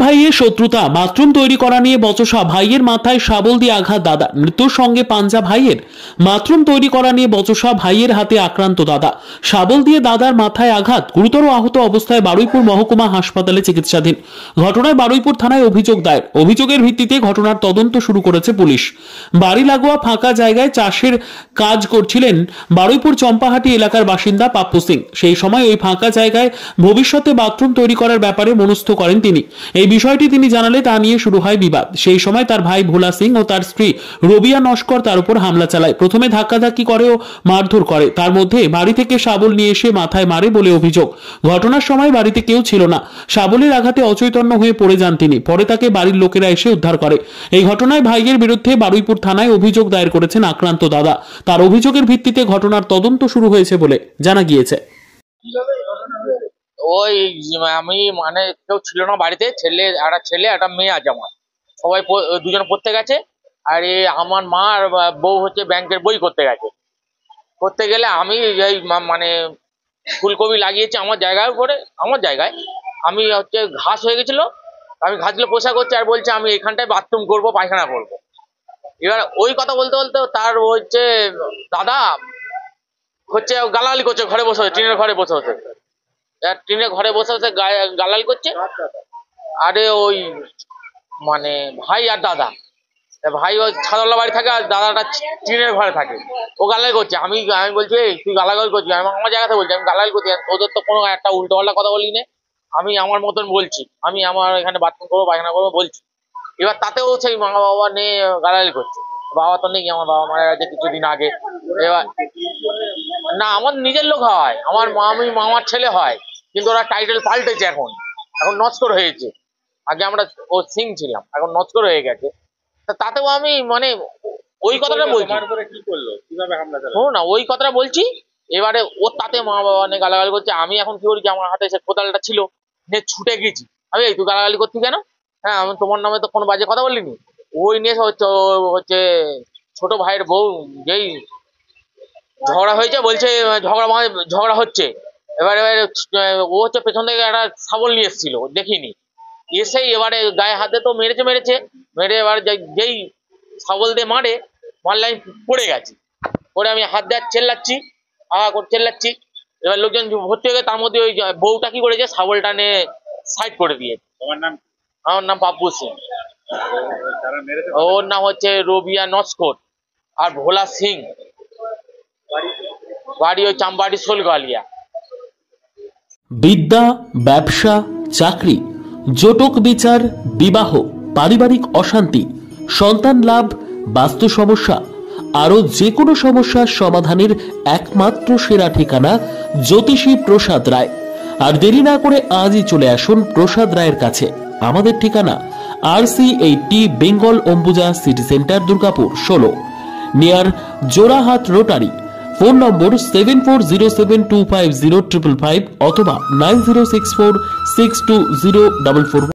ভাইয়ের শত্রুতা, বাথরুম তৈরি করা নিয়ে বচসা, ভাইয়ের মাথায় শাবল দিয়ে আঘাত দাদা, মৃত্যুর সঙ্গে পাঞ্জা ভাইয়ের। বাথরুম তৈরি করা নিয়ে বচসা, ভাইয়ের হাতে আক্রান্ত দাদা, শাবল দিয়ে দাদার মাথায় আঘাত, গুরুতর আহত অবস্থায় বারুইপুর মহকুমা হাসপাতালে চিকিৎসাধীন। ঘটনায় বারুইপুর থানায় অভিযোগ দায়ের। অভিযোগের ভিত্তিতে ঘটনার তদন্ত শুরু করেছে পুলিশ। বাড়ি লাগোয়া ফাঁকা জায়গায় চাষের কাজ করছিলেন বারুইপুর চম্পাহাটি এলাকার বাসিন্দা পাপ্পু সিং। সেই সময় ওই ফাঁকা জায়গায় ভবিষ্যতে বাথরুম তৈরি করার ব্যাপারে মনস্থ করেন তিনি। এই বিষয়টি তিনি জানালে তা নিয়ে শুরু হয় বিবাদ। সেই সময় তার ভাই ভোলা সিং ও তার স্ত্রী রবিয়া নস্কর তার উপর হামলা চালায়। প্রথমে ধাক্কাধাক্কি করে ও মারধর করে, তার মধ্যে বাড়ি থেকে শাবল নিয়ে এসে মাথায় মারে বলে অভিযোগ। ঘটনার সময় বাড়িতে কেউ ছিল না। শাবলের আঘাতে অচৈতন্য হয়ে পড়ে যান তিনি। পরে তাকে বাড়ির লোকেরা এসে উদ্ধার করে। এই ঘটনায় ভাইয়ের বিরুদ্ধে বারুইপুর থানায় অভিযোগ দায়ের করেছেন আক্রান্ত দাদা। তার অভিযোগের ভিত্তিতে ঘটনার তদন্ত শুরু হয়েছে বলে জানা গিয়েছে। ওই আমি মানে কেউ ছিল না বাড়িতে, ছেলে একটা মেয়ে আছে আমার, সবাই দুজন পড়তে গেছে। আর আমার মা আর বউ হচ্ছে ব্যাংকের বই করতে গেছে। করতে গেলে আমি এই মানে ফুলকপি লাগিয়েছি আমার জায়গার উপরে, আমার জায়গায় আমি হচ্ছে ঘাস হয়ে গেছিল, আমি ঘাসগুলো পোষা করছি আর বলছে আমি এখানটায় বাথরুম করবো, পায়খানা করবো। এবার ওই কথা বলতে বলতে তার হচ্ছে দাদা হচ্ছে গালাগালি করছে, ঘরে বসে টিনের ঘরে বসে বসে, টিনের ঘরে বসে বসে গালাগালি করছে। আরে ওই মানে ভাই আর দাদা, ভাই ওই ছাদওয়ালা বাড়ি থাকে আর দাদাটা টিনের ঘরে থাকে। ও গালাগালি করছে, আমি বলছি এই তুই গালাগালি করছিস, আমি আমার জায়গাতে বলছি আমি গালাগালি করছি, তোদের তো কোনো একটা উল্টো পাল্টা কথা বলি না, আমি আমার মতন বলছি, আমি আমার এখানে বাথরুম করবো পায়খানা করবো বলছি। এবার তাতেও সেই মা বাবা নিয়ে গালাগালি করছে। বাবা তো নেই, আমার বাবা মারা গেছে কিছুদিন আগে। এবার না, আমার নিজের লোক হয়, আমার মামার ছেলে হয়, কিন্তু ওরা টাইটেল পাল্টেছে, এখন নস্কর হয়েছে। আগে আমরা ও সিং ছিলাম, এখন নস্কর হয়ে গেছে। তাতেও আমি মানে ওই কথাটা বলছি না, ওই কথাটা বলছি। এবারে ওর তাতে মা বাবা নিয়ে গালাগালি করছে। আমি এখন কি করেছি, আমার হাতে সে কোদালটা ছিল, নিয়ে ছুটে গেছি। আমি এই তুই গালাগালি করছি কেন? হ্যাঁ, আমি তোমার নামে তো কোনো বাজে কথা বলিনি। ওই নিয়ে হচ্ছে ছোট ভাইয়ের বউ যেই ঝগড়া হয়েছে, বলছে ঝগড়া হচ্ছে। এবারে ও হচ্ছে পেছন থেকে একটা শাবল নিয়ে এসেছিল, দেখিনি, এসেই এবারে গায়ে হাতে তো মেরে এবারে যেই শাবল দিয়ে মারলে আমি পড়ে গেছি। পরে আমি হাত দিয়ে চেল্লাচ্ছি, চেল্লাচ্ছি। এবার লোকজন ভর্তি হয়ে গেছে, তার মধ্যে ওই বউটা কি করেছে, শাবলটা নিয়ে সাইড করে দিয়েছে। আমার নাম পাপ্পু সিং, ওর নাম হচ্ছে রবিয়া নস্কর আর ভোলা সিং, বাড়ি ওই চাম্পাহাটি শোলগালিয়া। বিদ্যা, ব্যবসা, চাকরি, জটক বিচার, বিবাহ, পারিবারিক অশান্তি, সন্তান লাভ, বাস্তু সমস্যা, আরো যে কোনো সমস্যার সমাধানের একমাত্র সেরা ঠিকানা জ্যোতিষী প্রসাদ রায়। আর দেরি না করে আজই চলে আসুন প্রসাদ রায়ের কাছে। আমাদের ঠিকানা RC80 Bengal Ambuja city centre, Durgapur 16, near Jorhat rotary. Phone নম্বর 7407250555 অথবা 9064620444।